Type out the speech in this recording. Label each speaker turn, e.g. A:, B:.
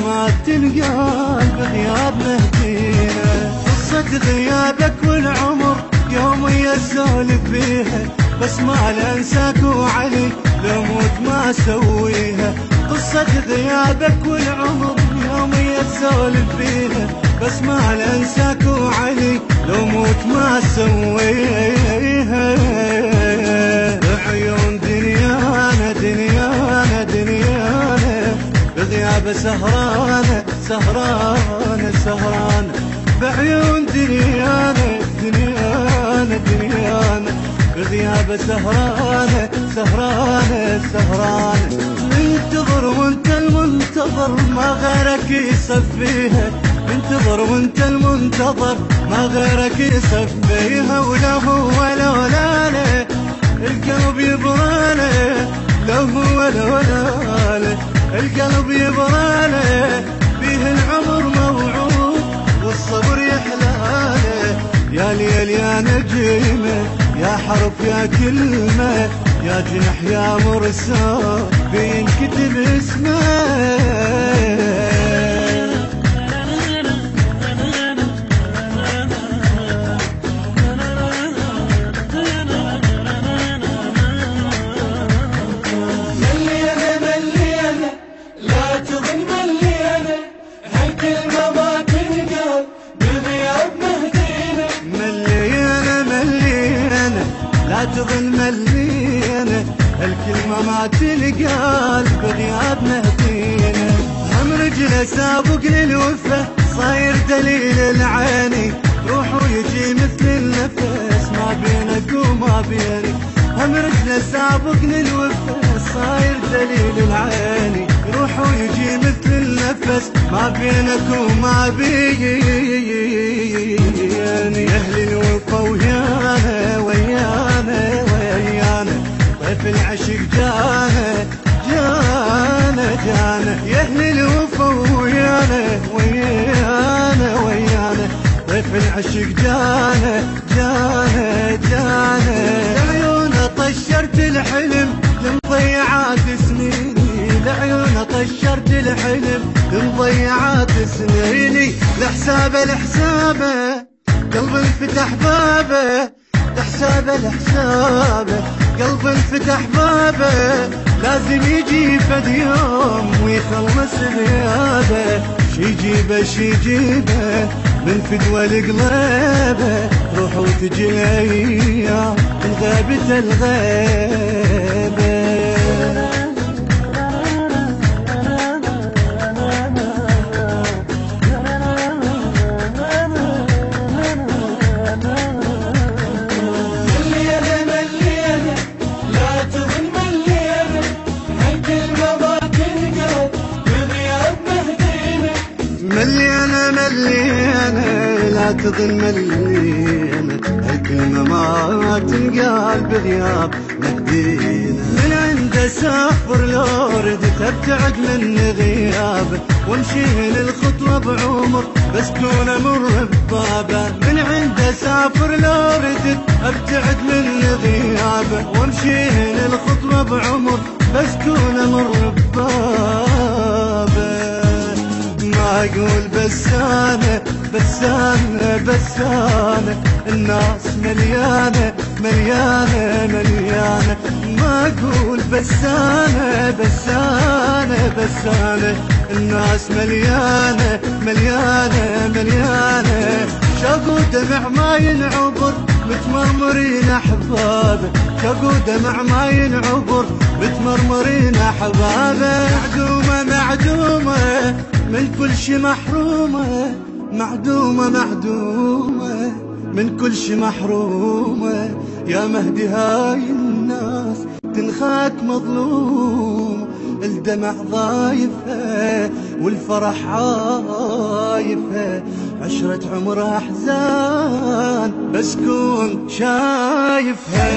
A: ما تنقال بغياب مهدينا. قصة غيابك والعمر يومي اسولف بيها، بس ما لانساك وعلي لو موت ما اسويها. قصة غيابك والعمر يومي اسولف بيها، بس ما لانساك وعلي لو موت ما اسويها. بعيون دنيانا دنيانا دنيانا بغياب سهرانة سهرانة سهرانة. بعيون دنيانا دنيانا دنيانا بغياب سهرانة سهرانة سهرانة. منتظر وانت المنتظر ما غيرك يصفيها، منتظر وانت المنتظر ما غيرك يصفيها. ولا هو ولا له القلب يبراله، لو هو ولا له القلب يبراله. فيه العمر موعود والصبر يحلاله. يا ليل يا نجمة يا حرف يا كلمة يا جنح يا مرسال بينكتب اسمه. لا تظن ملينا الكلمة ما تلقال بغياب مهدينا. هم رجله سابق للوفة صاير دليل العيني، روح ويجي مثل النفس ما بينك وما بيني. هم رجله سابق للوفة صاير دليل العيني، روح ويجي مثل النفس ما بينك وما بيني. اهل الوفا ويانا ويانا ويانا ضيف العشق جانا جانا جانا. يا اهل الوفا ويانا ويانا ويانا ضيف العشق جانا جانا جانا. لعيونه طشرت الحلم لمضيعات سنيني، لعيونه طشرت الحلم لمضيعات سنيني. لحسابه لحسابه قلب انفتح بابه، لحسابه لحسابه قلب انفتح بابه. لازم يجي فد يوم ويخلص غيابه، شي يجيبه شي يجيبه من فدوى القليبه. روح وتجي الايام من غيبة الغيبه. مليانة مليانة لا تظن مليانة الكلمة ما تنقال بغياب مهدينا. من عنده سافر لو ردت ابتعد من غيابه، وامشي للخطوة بعمر بس كون امر ببابه. من عنده سافر لو ردت ابتعد من غيابه، وامشي للخطوة بعمر بس كون امر ببابه. ما اقول بسانة بسانة بسانة الناس مليانة مليانة مليانة. ما اقول بسانة بسانة بسانة الناس مليانة مليانة مليانة. شوق ودمع ما ينعبر متمرمرين احبابه، شوق ودمع ما ينعبر متمرمرين احبابه. معدومة معدومة من كل شي محرومة، معدومة معدومة من كل شي محرومة. يا مهدي هاي الناس تنخاك مظلوم، الدمع ضايفها والفرح عايفها. عشرة عمر أحزان بس كون شايفها.